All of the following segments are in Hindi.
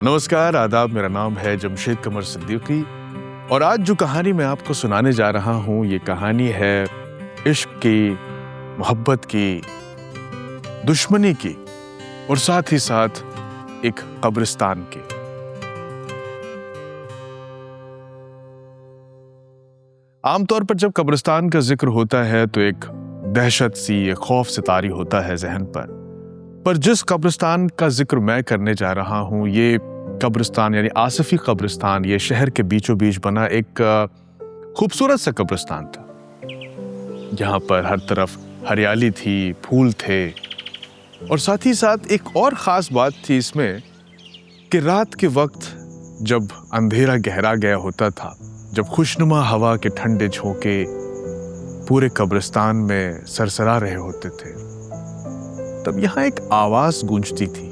नमस्कार, आदाब। मेरा नाम है जमशेद कमर सिद्दीकी और आज जो कहानी मैं आपको सुनाने जा रहा हूँ ये कहानी है इश्क की, मोहब्बत की, दुश्मनी की और साथ ही साथ एक कब्रिस्तान की। आमतौर पर जब कब्रिस्तान का जिक्र होता है तो एक दहशत सी, एक खौफ से तारी होता है जहन पर जिस कब्रिस्तान का जिक्र मैं करने जा रहा हूँ ये कब्रिस्तान यानी आसिफी कब्रिस्तान, ये शहर के बीचों बीच बना एक खूबसूरत सा कब्रिस्तान था जहाँ पर हर तरफ हरियाली थी, फूल थे और साथ ही साथ एक और ख़ास बात थी इसमें कि रात के वक्त जब अंधेरा गहरा गया होता था, जब खुशनुमा हवा के ठंडे झोंके पूरे कब्रिस्तान में सरसरा रहे होते थे, तब यहाँ एक आवाज गूंजती थी।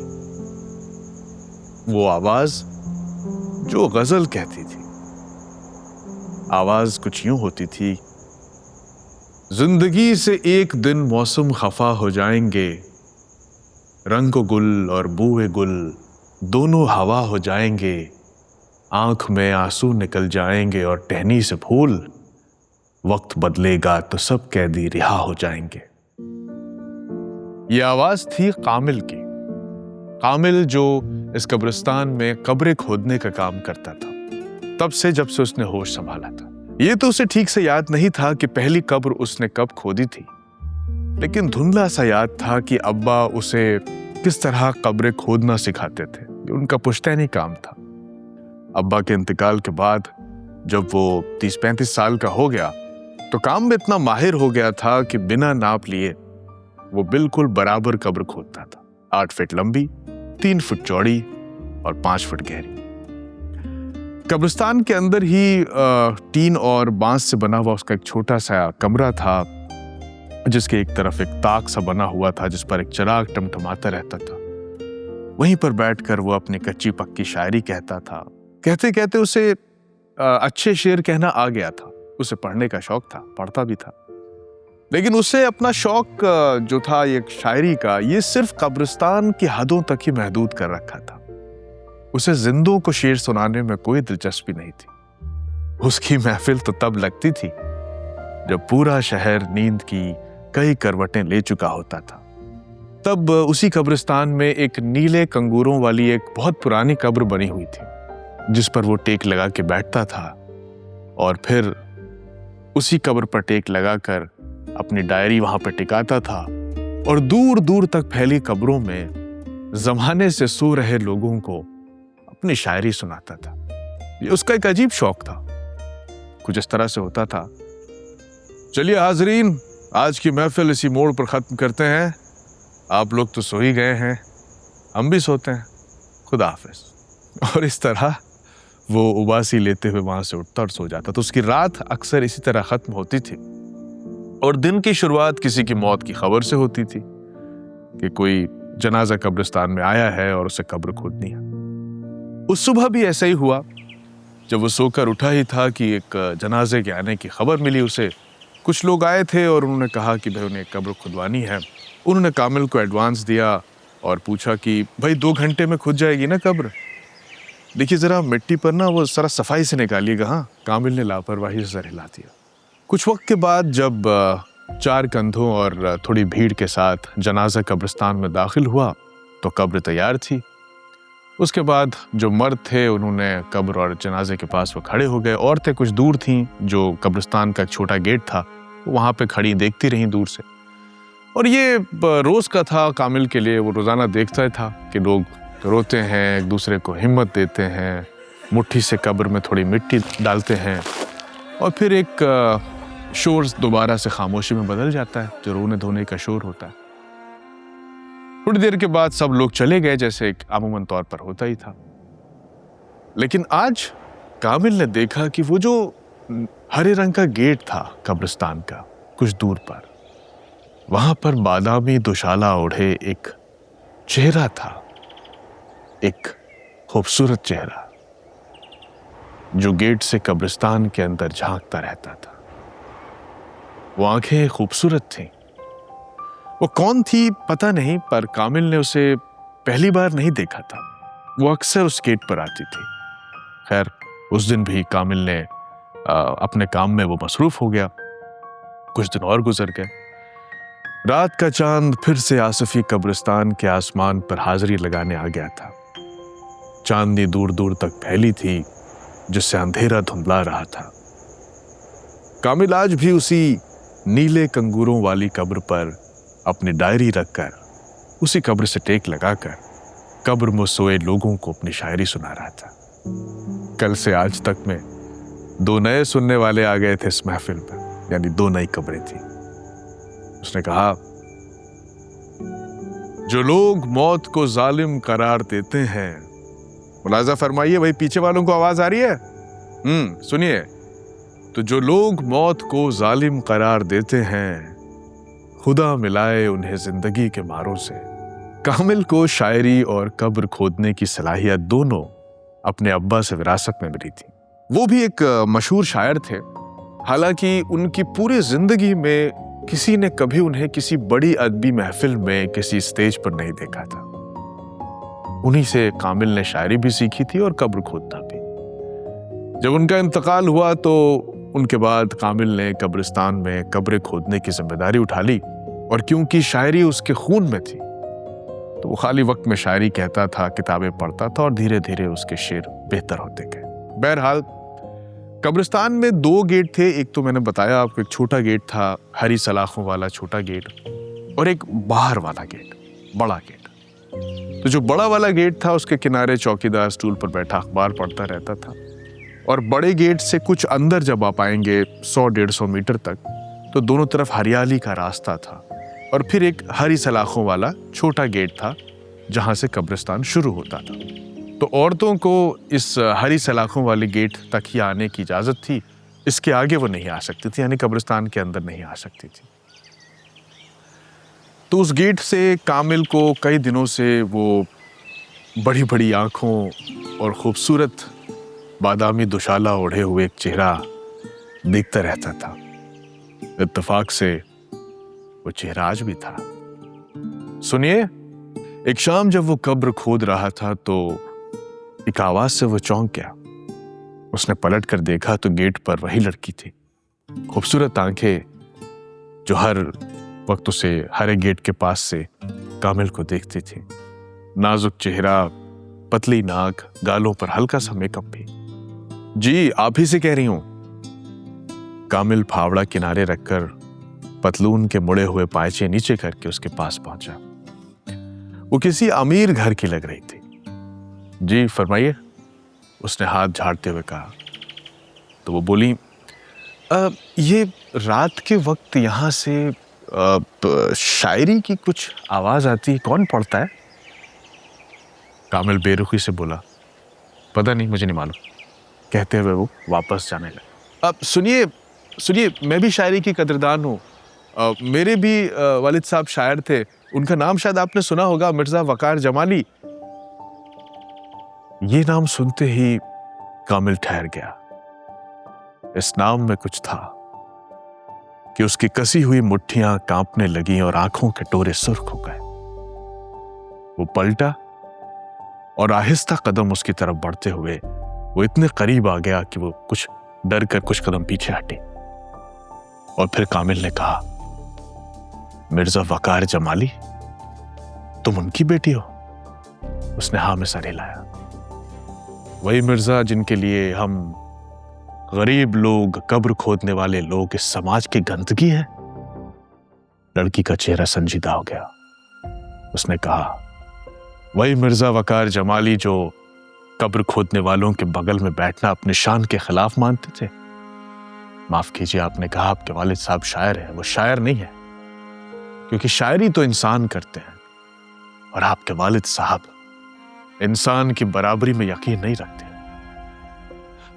वो आवाज जो गजल कहती थी। आवाज कुछ यूं होती थी, जिंदगी से एक दिन मौसम खफा हो जाएंगे, रंग गुल और बूए गुल दोनों हवा हो जाएंगे, आंख में आंसू निकल जाएंगे और टहनी से फूल, वक्त बदलेगा तो सब कैदी रिहा हो जाएंगे। ये आवाज थी कामिल की। कामिल जो इस कब्रिस्तान में कब्रें खोदने का काम करता था तब से, जब से उसने होश संभाला था। ये तो उसे ठीक से याद नहीं था कि पहली कब्र उसने कब खोदी थी, लेकिन धुंधला सा याद था कि अब्बा उसे किस तरह कब्रें खोदना सिखाते थे। ये उनका पुश्तैनी काम था। अब्बा के इंतकाल के बाद जब वो 30-35 साल का हो गया तो काम में इतना माहिर हो गया था कि बिना नाप लिए वो बिल्कुल बराबर कब्र खोदता था। 8 फीट लंबी, 3 फुट चौड़ी और 5 फुट गहरी। कब्रिस्तान के अंदर ही टीन और बांस से बना हुआ उसका एक छोटा सा कमरा था जिसके एक तरफ एक ताक सा बना हुआ था जिस पर एक चिराग टमटमाता रहता था। वहीं पर बैठकर वो अपनी कच्ची पक्की शायरी कहता था। कहते कहते उसे अच्छे शेर कहना आ गया था। उसे पढ़ने का शौक था, पढ़ता भी था, लेकिन उसे अपना शौक जो था ये शायरी का, ये सिर्फ कब्रिस्तान की हदों तक ही महदूद कर रखा था। उसे जिंदों को शेर सुनाने में कोई दिलचस्पी नहीं थी। उसकी महफिल तो तब लगती थी जब पूरा शहर नींद की कई करवटें ले चुका होता था। तब उसी कब्रिस्तान में एक नीले कंगूरों वाली एक बहुत पुरानी कब्र बनी हुई थी जिस पर वो टेक लगा के बैठता था और फिर उसी कब्र पर टेक लगाकर अपनी डायरी वहां पर टिकाता था और दूर दूर तक फैली कब्रों में जमाने से सो रहे लोगों को अपनी शायरी सुनाता था। ये उसका एक अजीब शौक था। कुछ इस तरह से होता था, चलिए हाजरीन, आज की महफिल इसी मोड़ पर खत्म करते हैं। आप लोग तो सो ही गए हैं, हम भी सोते हैं, खुदा हाफिज। और इस तरह वो उबासी लेते हुए वहां से उठता और सो जाता। तो उसकी रात अक्सर इसी तरह खत्म होती थी और दिन की शुरुआत किसी की मौत की खबर से होती थी कि कोई जनाजा कब्रिस्तान में आया है और उसे कब्र खोदनी है। उस सुबह भी ऐसा ही हुआ। जब वो सोकर उठा ही था कि एक जनाजे के आने की खबर मिली उसे। कुछ लोग आए थे और उन्होंने कहा कि भाई उन्हें कब्र खुदवानी है। उन्होंने कामिल को एडवांस दिया और पूछा कि भाई 2 घंटे में खुद जाएगी ना कब्र? देखिए जरा मिट्टी पर ना वो सारा सफाई से निकालिएगा। हाँ, कामिल ने लापरवाही से सर हिला दिया। कुछ वक्त के बाद जब 4 कंधों और थोड़ी भीड़ के साथ जनाजा कब्रिस्तान में दाखिल हुआ तो कब्र तैयार थी। उसके बाद जो मर्द थे उन्होंने कब्र और जनाजे के पास वो खड़े हो गए। औरतें कुछ दूर थीं, जो कब्रिस्तान का एक छोटा गेट था वहाँ पे खड़ी देखती रहीं दूर से। और ये रोज़ का था कामिल के लिए। वो रोज़ाना देखता था कि लोग रोते हैं, एक दूसरे को हिम्मत देते हैं, मुट्ठी से कब्र में थोड़ी मिट्टी डालते हैं और फिर एक शोर दोबारा से खामोशी में बदल जाता है, जो रोने धोने का शोर होता है। थोड़ी देर के बाद सब लोग चले गए जैसे एक आमूमन तौर पर होता ही था। लेकिन आज कामिल ने देखा कि वो जो हरे रंग का गेट था कब्रिस्तान का कुछ दूर पर, वहां पर बादामी दुशाला ओढ़े एक चेहरा था, एक खूबसूरत चेहरा जो गेट से कब्रिस्तान के अंदर झांकता रहता था। वो आंखें खूबसूरत थीं। वो कौन थी पता नहीं, पर कामिल ने उसे पहली बार नहीं देखा था। वो अक्सर उस गेट पर आती थी। खैर, उस दिन भी कामिल ने अपने काम में वो मसरूफ हो गया। कुछ दिन और गुजर गए। रात का चांद फिर से आसफी कब्रिस्तान के आसमान पर हाजिरी लगाने आ गया था। चांदनी दूर दूर तक फैली थी, जिससे अंधेरा धुंधला रहा था। कामिल आज भी उसी नीले कंगूरों वाली कब्र पर अपनी डायरी रखकर, उसी कब्र से टेक लगाकर कब्र में सोए लोगों को अपनी शायरी सुना रहा था। कल से आज तक में 2 नए सुनने वाले आ गए थे इस महफिल पर, यानी 2 नई कब्रें थी। उसने कहा, जो लोग मौत को जालिम करार देते हैं, मुलाजा फरमाइए, भाई पीछे वालों को आवाज आ रही है? सुनिए। तो जो लोग मौत को जालिम करार देते हैं, खुदा मिलाए उन्हें जिंदगी के मारों से। कामिल को शायरी और कब्र खोदने की सलाहियत दोनों अपने अब्बा से विरासत में मिली थी। वो भी एक मशहूर शायर थे। हालांकि उनकी पूरी जिंदगी में किसी ने कभी उन्हें किसी बड़ी अदबी महफिल में किसी स्टेज पर नहीं देखा था। उन्हीं से कामिल ने शायरी भी सीखी थी और कब्र खोदना भी। जब उनका इंतकाल हुआ तो उनके बाद कामिल ने कब्रिस्तान में कब्रें खोदने की जिम्मेदारी उठा ली, और क्योंकि शायरी उसके खून में थी तो वो खाली वक्त में शायरी कहता था, किताबें पढ़ता था, और धीरे धीरे उसके शेर बेहतर होते गए। बहरहाल, कब्रिस्तान में 2 गेट थे। एक तो मैंने बताया आपको, एक छोटा गेट था, हरी सलाखों वाला छोटा गेट, और एक बाहर वाला गेट, बड़ा गेट। तो जो बड़ा वाला गेट था, उसके किनारे चौकीदार स्टूल पर बैठा अखबार पढ़ता रहता था। और बड़े गेट से कुछ अंदर जब आप आएंगे 100-150 मीटर तक, तो दोनों तरफ हरियाली का रास्ता था, और फिर एक हरी सलाखों वाला छोटा गेट था जहां से कब्रिस्तान शुरू होता था। तो औरतों को इस हरी सलाखों वाले गेट तक ही आने की इजाजत थी, इसके आगे वो नहीं आ सकती थी, यानी कब्रिस्तान के अंदर नहीं आ सकती थी। तो उस गेट से कामिल को कई दिनों से वो बड़ी बड़ी आंखों और खूबसूरत बादामी दुशाला ओढ़े हुए एक चेहरा दिखता रहता था। इत्तेफाक से वो चेहरा आज भी था। सुनिए, एक शाम जब वो कब्र खोद रहा था तो एक आवाज से वो चौंक गया। उसने पलट कर देखा तो गेट पर वही लड़की थी। खूबसूरत आंखें जो हर वक्त उसे हर एक गेट के पास से कामिल को देखती थी। नाजुक चेहरा, पतली नाक, गालों पर हल्का सा मेकअप भी। जी, आप ही से कह रही हूं। कामिल फावड़ा किनारे रखकर पतलून के मुड़े हुए पायचे नीचे करके उसके पास पहुंचा। वो किसी अमीर घर की लग रही थी। जी फरमाइए, उसने हाथ झाड़ते हुए कहा। तो वो बोली, ये रात के वक्त यहां से शायरी की कुछ आवाज आती है, कौन पढ़ता है? कामिल बेरुखी से बोला, पता नहीं, मुझे नहीं मालूम, कहते हुए वो वापस जाने लगा। अब सुनिए, मैं भी शायरी की कदरदान हूँ। मेरे भी वालिद साहब शायर थे। उनका नाम शायद आपने सुना होगा, मिर्जा वकार जमाली। ये नाम सुनते ही कामिल ठहर गया। इस नाम में कुछ था कि उसकी कसी हुई मुट्ठियां कांपने लगीं और आंखों के टोरे सुर्ख हो गए। वो पलटा और आहिस्ता कदम उसकी तरफ बढ़ते हुए वो इतने करीब आ गया कि वो कुछ डर कर कुछ कदम पीछे हटे। और फिर कामिल ने कहा, मिर्जा वकार जमाली, तुम उनकी बेटी हो? उसने हाँ में सर हिलाया। वही मिर्जा जिनके लिए हम गरीब लोग, कब्र खोदने वाले लोग इस समाज की गंदगी है। लड़की का चेहरा संजीदा हो गया। उसने कहा, वही मिर्जा वकार जमाली जो कब्र खोदने वालों के बगल में बैठना अपने शान के खिलाफ मानते थे। माफ कीजिए, आपने कहा आपके वालिद साहब शायर हैं। वो शायर नहीं है, क्योंकि शायरी तो इंसान करते हैं, और आपके वालिद साहब इंसान की बराबरी में यकीन नहीं रखते।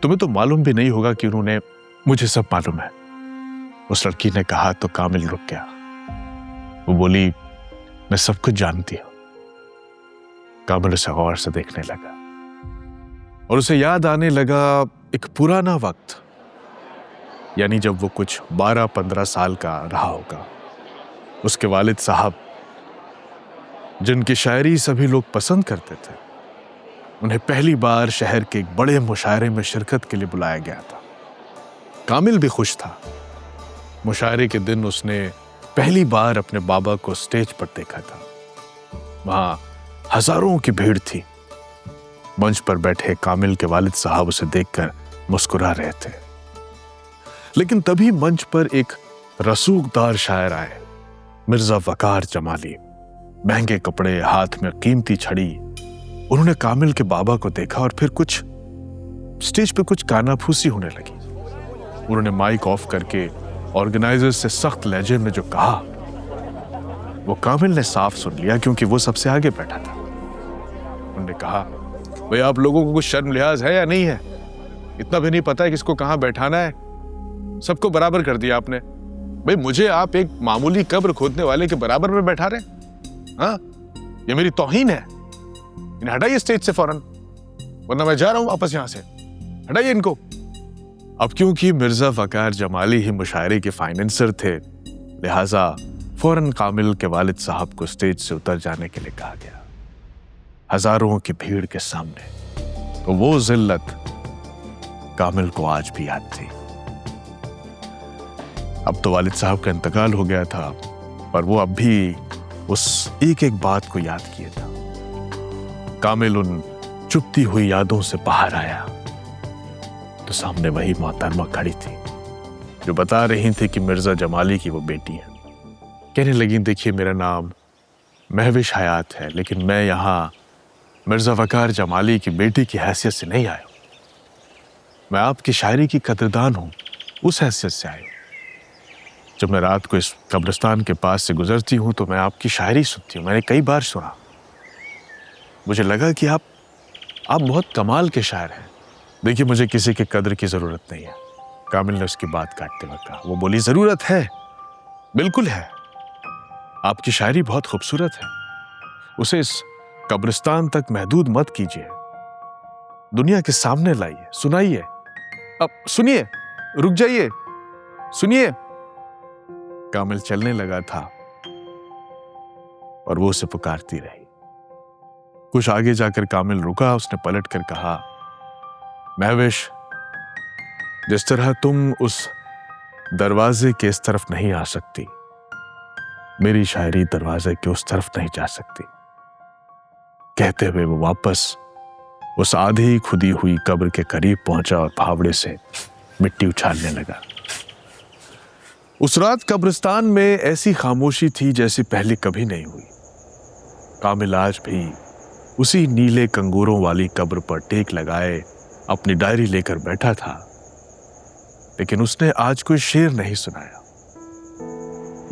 तुम्हें तो मालूम भी नहीं होगा कि उन्होंने, मुझे सब मालूम है, उस लड़की ने कहा। तो कामिल रुक गया। वो बोली, मैं सब कुछ जानती हूं। कामिल उसे गौर से देखने लगा और उसे याद आने लगा एक पुराना वक्त, यानी जब वो कुछ 12-15 साल का रहा होगा। उसके वालिद साहब, जिनकी शायरी सभी लोग पसंद करते थे, उन्हें पहली बार शहर के एक बड़े मुशायरे में शिरकत के लिए बुलाया गया था। कामिल भी खुश था। मुशायरे के दिन उसने पहली बार अपने बाबा को स्टेज पर देखा था। वहां हजारों की भीड़ थी। मंच पर बैठे कामिल के वालिद साहब उसे देखकर मुस्कुरा रहे थे। लेकिन तभी मंच पर एक रसूखदार शायर आए, मिर्जा वकार जमाली। महंगे कपड़े, हाथ में कीमती छड़ी। उन्होंने कामिल के बाबा को देखा और फिर स्टेज पे कुछ कानाफूसी होने लगी। उन्होंने माइक ऑफ करके ऑर्गेनाइजर से सख्त लहजे में जो कहा वो कामिल ने साफ सुन लिया, क्योंकि वो सबसे आगे बैठा था। उन्होंने कहा, भाई आप लोगों को कुछ शर्म लिहाज है या नहीं है? इतना भी नहीं पता है किसको कहां बैठाना है? सबको बराबर कर दिया आपने। भाई मुझे आप एक मामूली कब्र खोदने वाले के बराबर में बैठा रहे? हाँ, ये मेरी तौहीन है। इन्हें हटाइए स्टेज से फौरन, वरना मैं जा रहा हूं वापस यहां से। हटाइए इनको। अब क्योंकि मिर्जा वकार जमाली ही मुशायरे के फाइनेंसर थे, लिहाजा फौरन कामिल के वालिद साहब को स्टेज से उतर जाने के लिए कहा गया। हजारों की भीड़ के सामने तो वो जिल्लत कामिल को आज भी याद थी। अब तो वालिद साहब का इंतकाल हो गया था, पर वो अब भी उस एक एक बात को याद किए था। कामिल उन चुपती हुई यादों से बाहर आया तो सामने वही मोहतरमा खड़ी थी जो बता रही थी कि मिर्जा जमाली की वो बेटी है। कहने लगी, देखिए मेरा नाम महविश हयात है, लेकिन मैं यहां मिर्जा वकार जमाली की बेटी की हैसियत से नहीं आया। मैं आपकी शायरी की कदरदान हूं, उस हैसियत से आया। जब मैं रात को इस कब्रिस्तान के पास से गुजरती हूं तो मैं आपकी शायरी सुनती हूं। मैंने कई बार सुना। मुझे लगा कि आप बहुत कमाल के शायर हैं। देखिए मुझे किसी की कदर की जरूरत नहीं है। कामिल ने उसकी बात काटते हुए कहा। वो बोली, जरूरत है, बिल्कुल है। आपकी शायरी बहुत खूबसूरत है। उसे इस कब्रिस्तान तक महदूद मत कीजिए, दुनिया के सामने लाइए, सुनाइए। अब सुनिए, रुक जाइए, सुनिए। कामिल चलने लगा था और वो उसे पुकारती रही। कुछ आगे जाकर कामिल रुका। उसने पलट कर कहा, महविश, जिस तरह तुम उस दरवाजे के इस तरफ नहीं आ सकती, मेरी शायरी दरवाजे के उस तरफ नहीं जा सकती। कहते हुए वो वापस उस आधी खुदी हुई कब्र के करीब पहुंचा और फावड़े से मिट्टी उछालने लगा। उस रात कब्रिस्तान में ऐसी खामोशी थी जैसी पहले कभी नहीं हुई। कामिल आज भी उसी नीले कंगूरों वाली कब्र पर टेक लगाए अपनी डायरी लेकर बैठा था, लेकिन उसने आज कोई शेर नहीं सुनाया।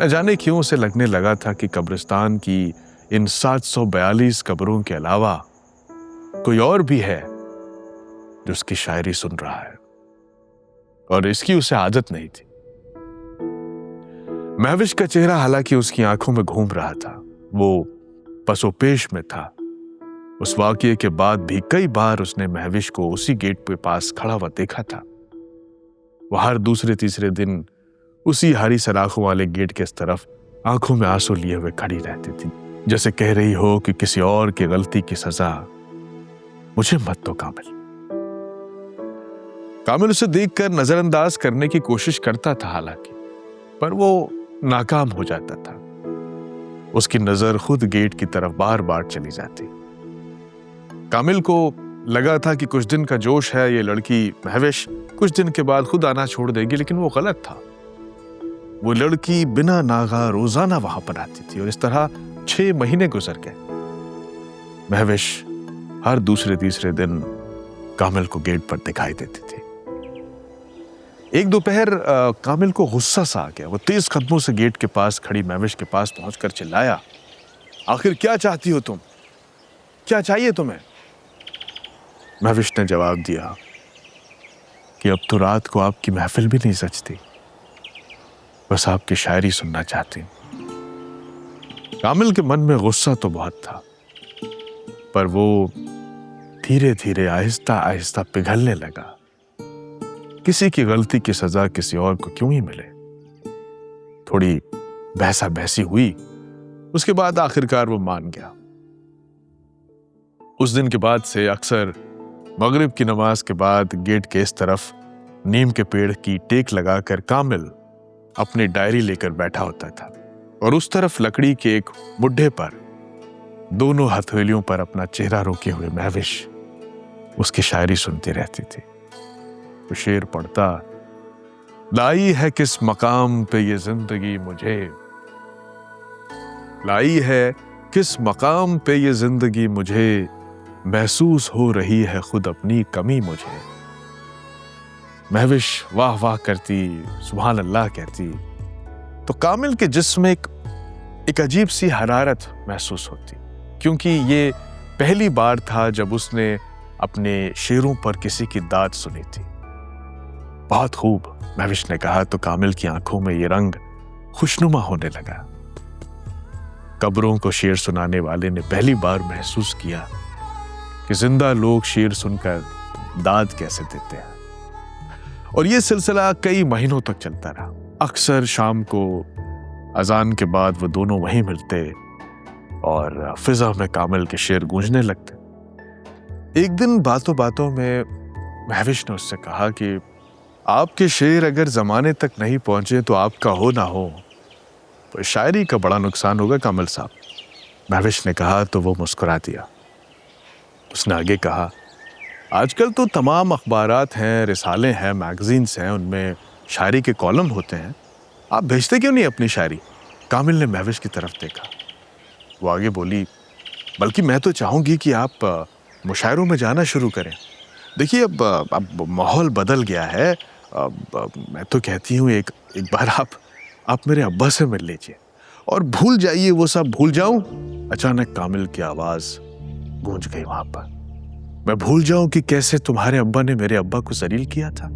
न जाने क्यों उसे लगने लगा था कि कब्रिस्तान की इन 742 कब्रों के अलावा कोई और भी है जो उसकी शायरी सुन रहा है, और इसकी उसे आदत नहीं थी। महविश का चेहरा हालांकि उसकी आंखों में घूम रहा था, वो पसोपेश में था। उस वाकये के बाद भी कई बार उसने महविश को उसी गेट के पास खड़ा हुआ देखा था। वह हर दूसरे तीसरे दिन उसी हरी सलाखों वाले गेट के इस तरफ आंखों में आंसू लिए हुए खड़ी रहती थी, जैसे कह रही हो कि किसी और की गलती की सजा मुझे मत दो कामिल। कामिल उसे देखकर नजरअंदाज करने की कोशिश करता था हालांकि, पर वो नाकाम हो जाता था। उसकी नजर खुद गेट की तरफ बार बार चली जाती। कामिल को लगा था कि कुछ दिन का जोश है, ये लड़की महविश कुछ दिन के बाद खुद आना छोड़ देगी, लेकिन वो गलत था। वो लड़की बिना नागा रोजाना वहां पर आती थी और इस तरह 6 महीने गुजर गए। महविश हर दूसरे तीसरे दिन कामिल को गेट पर दिखाई देती थी। एक दोपहर कामिल को गुस्सा सा आ गया। वो तेज कदमों से गेट के पास खड़ी महविश के पास पहुंचकर चिल्लाया, आखिर क्या चाहती हो तुम? क्या चाहिए तुम्हें? महविश ने जवाब दिया कि अब तो रात को आपकी महफिल भी नहीं सजती, बस आपकी शायरी सुनना चाहती हूं। कामिल के मन में गुस्सा तो बहुत था, पर वो धीरे धीरे आहिस्ता आहिस्ता पिघलने लगा। किसी की गलती की सजा किसी और को क्यों ही मिले। थोड़ी बहसा बहसी हुई, उसके बाद आखिरकार वो मान गया। उस दिन के बाद से अक्सर मगरिब की नमाज के बाद गेट के इस तरफ नीम के पेड़ की टेक लगाकर कामिल अपनी डायरी लेकर बैठा होता था और उस तरफ लकड़ी के एक मुड्ढे पर दोनों हथेलियों पर अपना चेहरा रोके हुए महविश उसकी शायरी सुनती रहती थी। वो शेर पढ़ता, लाई है किस मकाम पे ये जिंदगी मुझे, लाई है किस मकाम पे ये जिंदगी मुझे, महसूस हो रही है खुद अपनी कमी मुझे। महविश वाह वाह करती, सुभान अल्लाह कहती, तो कामिल के जिस्म में एक अजीब सी हरारत महसूस होती, क्योंकि ये पहली बार था जब उसने अपने शेरों पर किसी की दाद सुनी थी। बहुत खूब, महविश ने कहा तो कामिल की आंखों में ये रंग खुशनुमा होने लगा। कब्रों को शेर सुनाने वाले ने पहली बार महसूस किया कि जिंदा लोग शेर सुनकर दाद कैसे देते हैं। और ये सिलसिला कई महीनों तक चलता रहा। अक्सर शाम को अजान के बाद वो दोनों वहीं मिलते और फिजा में कामिल के शेर गूंजने लगते। एक दिन बातों बातों में महविश ने उससे कहा कि आपके शेर अगर जमाने तक नहीं पहुंचे तो आपका हो ना हो तो शायरी का बड़ा नुकसान होगा कामिल साहब। महविश ने कहा तो वो मुस्कुरा दिया। उसने आगे कहा, आजकल तो तमाम अखबारात हैं, रिसाले हैं, मैगजीन्स हैं, उनमें शायरी के कॉलम होते हैं, आप भेजते क्यों नहीं अपनी शायरी? कामिल ने महविश की तरफ देखा। वो आगे बोली, बल्कि मैं तो चाहूंगी कि आप मुशायरों में जाना शुरू करें। देखिए अब माहौल बदल गया है। मैं तो कहती हूँ एक बार आप मेरे अब्बा से मिल लीजिए और भूल जाइए वो सब। भूल जाऊं? अचानक कामिल की आवाज गूंज गई वहां पर। मैं भूल जाऊं कि कैसे तुम्हारे अब्बा ने मेरे अब्बा को जलील किया था?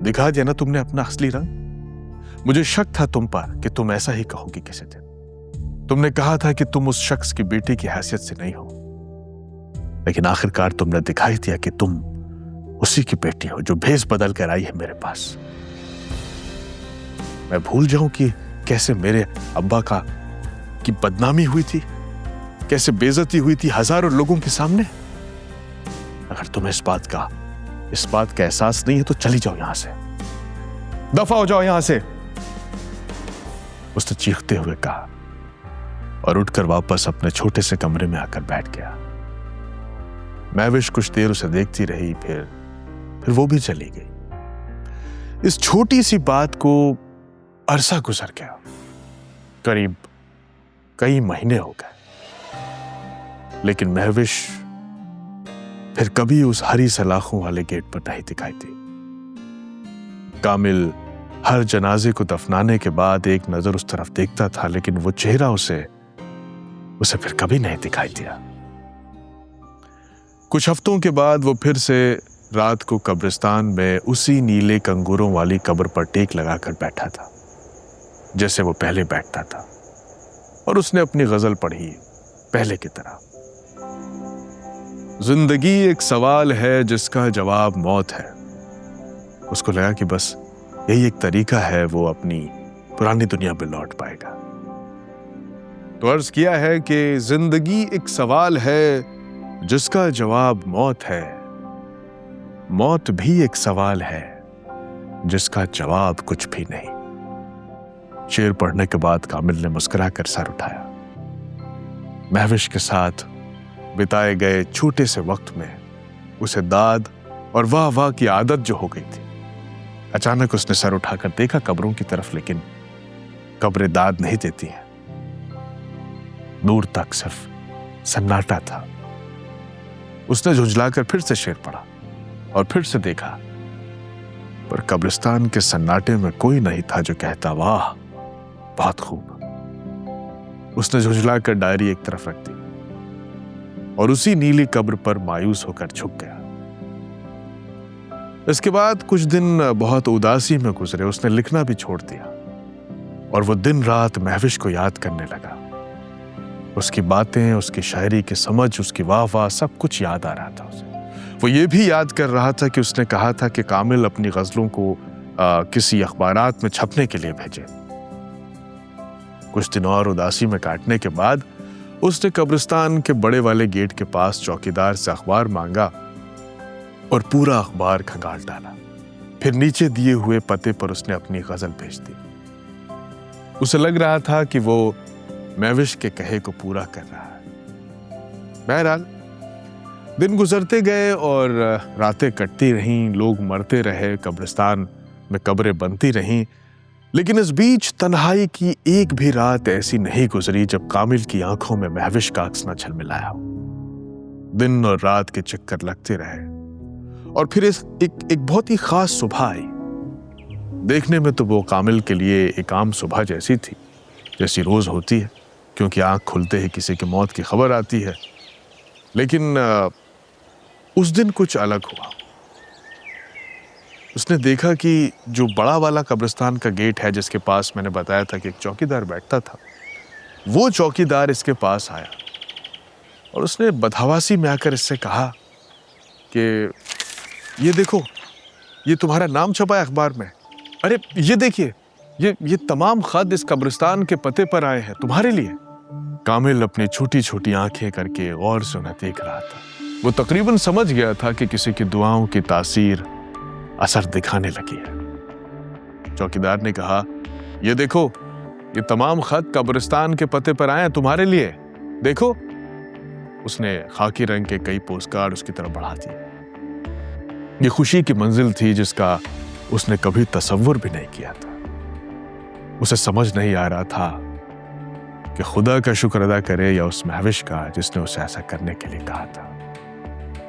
दिखा दिया ना तुमने अपना असली रंग। मुझे शक था तुम पर कि तुम ऐसा ही कहोगी किसी दिन। तुमने कहा था कि तुम उस शख्स की बेटी की हैसियत से नहीं हो, लेकिन आखिरकार तुमने दिखाई दिया कि तुम उसी की बेटी हो जो भेस बदल कर आई है मेरे पास। मैं भूल जाऊं कि कैसे मेरे अब्बा की बदनामी हुई थी, कैसे बेइज्जती हुई थी हजारों लोगों के सामने। अगर तुम्हें इस बात का एहसास नहीं है तो चली जाओ यहां से, दफा हो जाओ यहां से, उसने चीखते हुए कहा और उठकर वापस अपने छोटे से कमरे में आकर बैठ गया। महविश कुछ देर उसे देखती रही, फिर वो भी चली गई। इस छोटी सी बात को अरसा गुजर गया, करीब कई महीने हो गए, लेकिन महविश फिर कभी उस हरी सलाखों वाले गेट पर नहीं दिखाई दी। कामिल हर जनाजे को दफनाने के बाद एक नजर उस तरफ देखता था, लेकिन वो चेहरा उसे फिर कभी नहीं दिखाई दिया। कुछ हफ्तों के बाद वो फिर से रात को कब्रिस्तान में उसी नीले कंगूरों वाली कब्र पर टेक लगाकर बैठा था जैसे वो पहले बैठता था, और उसने अपनी गजल पढ़ी पहले की तरह। जिंदगी एक सवाल है जिसका जवाब मौत है। उसको लगा कि बस यही एक तरीका है वो अपनी पुरानी दुनिया में लौट पाएगा। तो अर्ज किया है कि जिंदगी एक सवाल है जिसका जवाब मौत है, मौत भी एक सवाल है जिसका जवाब कुछ भी नहीं। शेर पढ़ने के बाद कामिल ने मुस्कुराकर सर उठाया। महविश के साथ बिताए गए छोटे से वक्त में उसे दाद और वाह वाह की आदत जो हो गई थी। अचानक उसने सर उठाकर देखा कब्रों की तरफ, लेकिन कब्रें दाद नहीं देती हैं। दूर तक सिर्फ सन्नाटा था। उसने झुंझलाकर फिर से शेर पढ़ा और फिर से देखा, पर कब्रिस्तान के सन्नाटे में कोई नहीं था जो कहता वाह बहुत खूब। उसने झुंझलाकर डायरी एक तरफ रख दी और उसी नीली कब्र पर मायूस होकर झुक गया। इसके बाद कुछ दिन बहुत उदासी में गुजरे। उसने लिखना भी छोड़ दिया और वो दिन रात महविश को याद करने लगा। उसकी बातें, उसकी शायरी की समझ, उसकी वाह वाह सब कुछ याद आ रहा था उसे। वो ये भी याद कर रहा था कि उसने कहा था कि कामिल अपनी गजलों को किसी अखबारात में छपने के लिए भेजे। कुछ दिन और उदासी में काटने के बाद उसने कब्रिस्तान के बड़े वाले गेट के पास चौकीदार से अखबार मांगा और पूरा अखबार खंगाल डाला। फिर नीचे दिए हुए पते पर उसने अपनी गजल भेज दी। उसे लग रहा था कि वो महविश के कहे को पूरा कर रहा है। बहरहाल दिन गुजरते गए और रातें कटती रहीं, लोग मरते रहे, कब्रिस्तान में कब्रें बनती रहीं, लेकिन इस बीच तन्हाई की एक भी रात ऐसी नहीं गुजरी जब कामिल की आंखों में महविश का अक्स न झलमिलाया हो। दिन और रात के चक्कर लगते रहे और फिर एक बहुत ही खास सुबह आई। देखने में तो वो कामिल के लिए एक आम सुबह जैसी थी, जैसी रोज होती है, क्योंकि आंख खुलते ही किसी की मौत की खबर आती है। लेकिन उस दिन कुछ अलग हुआ। उसने देखा कि जो बड़ा वाला कब्रिस्तान का गेट है, जिसके पास मैंने बताया था कि एक चौकीदार बैठता था, वो चौकीदार इसके पास आया और उसने बदहवासी में आकर इससे कहा कि ये देखो, ये तुम्हारा नाम छपा है अखबार में। अरे ये देखिए, ये तमाम खत इस कब्रिस्तान के पते पर आए हैं तुम्हारे लिए। कामिल अपनी छोटी छोटी आंखें करके गौर से उन्हें देख रहा था। वो तकरीबन समझ गया था कि किसी की दुआओं की तासीर असर दिखाने लगी है। चौकीदार ने कहा, ये देखो, ये तमाम खत कब्रिस्तान के पते पर आए हैं तुम्हारे लिए, देखो। उसने खाकी रंग के कई पोस्टकार्ड उसकी तरफ बढ़ा दिए। ये खुशी की मंजिल थी जिसका उसने कभी तसव्वुर भी नहीं किया था। उसे समझ नहीं आ रहा था कि खुदा का शुक्र अदा करे या उस महविश का जिसने उसे ऐसा करने के लिए कहा था।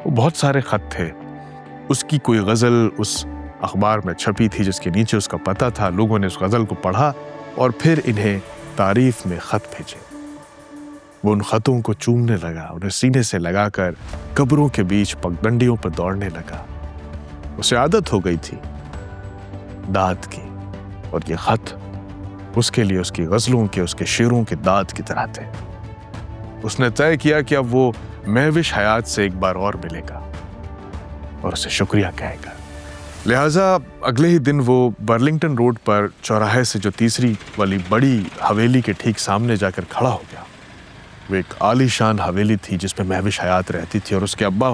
वो बहुत सारे खत थे। उसकी कोई गजल उस अखबार में छपी थी जिसके नीचे उसका पता था। लोगों ने उस गजल को पढ़ा और फिर इन्हें तारीफ में खत भेजे। वो उन खतों को चूमने लगा, उन्हें सीने से लगाकर कब्रों के बीच पगडंडियों पर दौड़ने लगा। उसे आदत हो गई थी दाद की, और ये खत उसके लिए उसकी गजलों के, उसके शेरों के दाद की तरह थे। उसने तय किया कि अब वो महविश हयात से एक बार और मिलेगा और उसे शुक्रिया कहेगा। लिहाजा अगले ही दिन वो बर्लिंगटन रोड पर चौराहे से जो तीसरी वाली बड़ी हवेली के ठीक सामने जाकर खड़ा हो गया। वो एक आलीशान हवेली थी जिसमें महविश हयात रहती थी और उसके अब्बा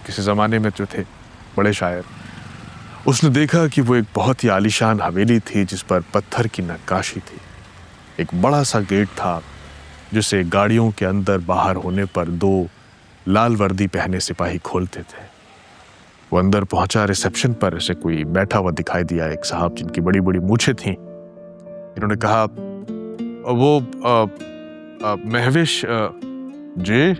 किसी ज़माने में जो थे बड़े शायर। उसने देखा कि वो एक बहुत ही आलीशान हवेली थी जिस पर पत्थर की नक्काशी थी। एक बड़ा सा गेट था जिसे गाड़ियों के अंदर बाहर होने पर दो लाल वर्दी पहने सिपाही खोलते थे। वो अंदर पहुंचा। रिसेप्शन पर ऐसे कोई बैठा हुआ दिखाई दिया, एक साहब जिनकी बड़ी बड़ी मूछें थीं। इन्होंने कहा, वो महविश जी।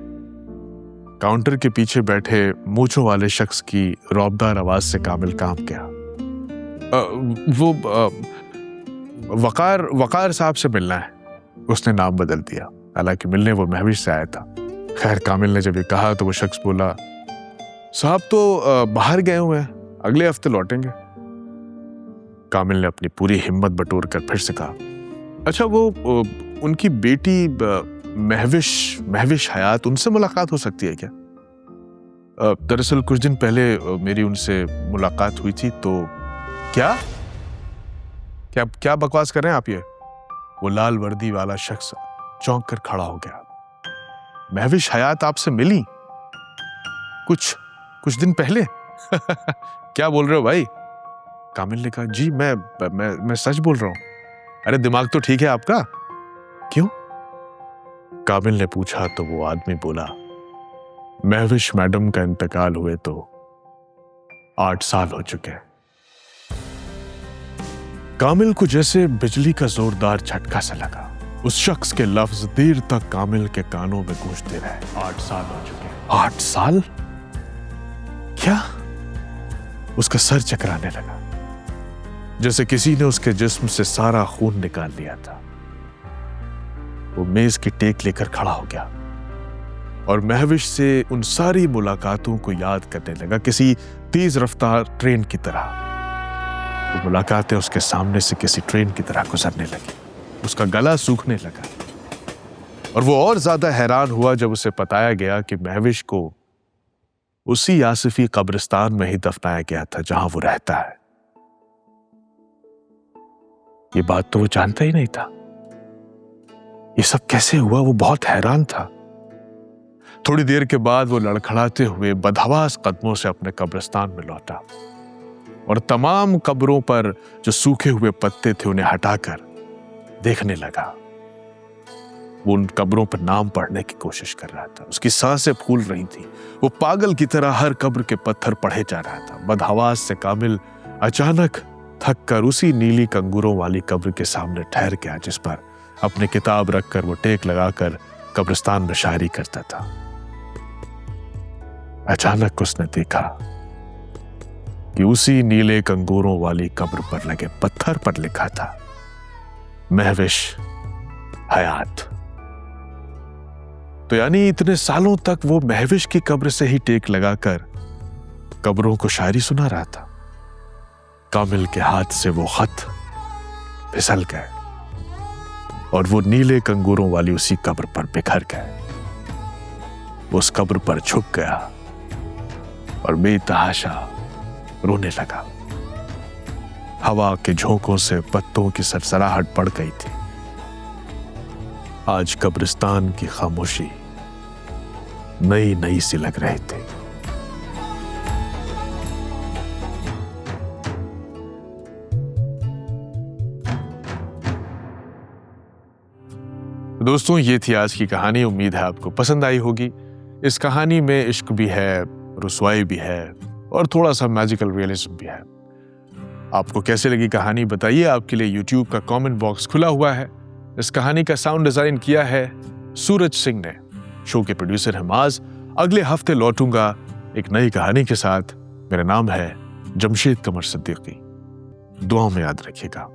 काउंटर के पीछे बैठे मूछों वाले शख्स की रौबदार आवाज से कामिल कांप गया। वो वकार साहब से मिलना है। उसने नाम बदल दिया, हालांकि मिलने वो महविश से आया था। खैर, कामिल ने जब ये कहा तो वो शख्स बोला, साहब तो बाहर गए हुए हैं, अगले हफ्ते लौटेंगे। कामिल ने अपनी पूरी हिम्मत बटोर कर फिर से कहा, अच्छा, वो उनकी बेटी महविश हयात, उनसे मुलाकात हो सकती है क्या? दरअसल कुछ दिन पहले मेरी उनसे मुलाकात हुई थी। तो क्या क्या क्या बकवास कर रहे हैं आप? ये वो लाल वर्दी वाला शख्स चौंक कर खड़ा हो गया। महविश हयात आपसे मिली कुछ दिन पहले? क्या बोल रहे हो भाई? कामिल ने कहा, जी मैं सच बोल रहा हूं। अरे दिमाग तो ठीक है आपका? क्यों? कामिल ने पूछा तो वो आदमी बोला, महविश मैडम का इंतकाल हुए तो 8 साल हो चुके हैं। कामिल को जैसे बिजली का जोरदार झटका सा लगा। उस शख्स के लफ्ज देर तक कामिल के कानों में गूंजते रहे। 8 साल हो चुके हैं। 8 साल? क्या? उसका सर चकराने लगा, जैसे किसी ने उसके जिस्म से सारा खून निकाल लिया था। वो मेज की टेक लेकर खड़ा हो गया और महविश से उन सारी मुलाकातों को याद करने लगा, किसी तेज रफ्तार ट्रेन की तरह। वो मुलाकातें उसके सामने से किसी ट्रेन की तरह गुजरने लगी। उसका गला सूखने लगा और वो और ज्यादा हैरान हुआ जब उसे बताया गया कि महविश को उसी आसिफी कब्रिस्तान में ही दफनाया गया था जहां वो रहता है। ये बात तो वो जानता ही नहीं था। ये सब कैसे हुआ, वो बहुत हैरान था। थोड़ी देर के बाद वो लड़खड़ाते हुए बदहवास कदमों से अपने कब्रिस्तान में लौटा और तमाम कब्रों पर जो सूखे हुए पत्ते थे उन्हें हटाकर देखने लगा। वो उन कब्रों पर नाम पढ़ने की कोशिश कर रहा था। उसकी सांसें फूल रही थी। वो पागल की तरह हर कब्र के पत्थर पढ़े जा रहा था। बदहवास से कामिल अचानक थक कर उसी नीली कंगूरों वाली कब्र के सामने ठहर गया जिस पर अपनी किताब रखकर वो टेक लगाकर कब्रिस्तान में शायरी करता था। अचानक उसने देखा कि उसी नीले कंगूरों वाली कब्र पर लगे पत्थर पर लिखा था, महविश हयात। तो यानी इतने सालों तक वो महविश की कब्र से ही टेक लगाकर कब्रों को शायरी सुना रहा था। कामिल के हाथ से वो खत फिसल गए और वो नीले कंगूरों वाली उसी कब्र पर बिखर गए। उस कब्र पर झुक गया और बेतहाशा रोने लगा। हवा के झोंकों से पत्तों की सरसराहट बढ़ गई थी। आज कब्रिस्तान की खामोशी नई नई सी लग रही थी। दोस्तों, ये थी आज की कहानी। उम्मीद है आपको पसंद आई होगी। इस कहानी में इश्क भी है, रुसवाई भी है और थोड़ा सा मैजिकल रियलिज्म भी है। आपको कैसे लगी कहानी बताइए। आपके लिए यूट्यूब का कमेंट बॉक्स खुला हुआ है। इस कहानी का साउंड डिजाइन किया है सूरज सिंह ने। शो के प्रोड्यूसर है माज। अगले हफ्ते लौटूंगा एक नई कहानी के साथ। मेरा नाम है जमशेद कमर सिद्दीकी। दुआओं में याद रखिएगा।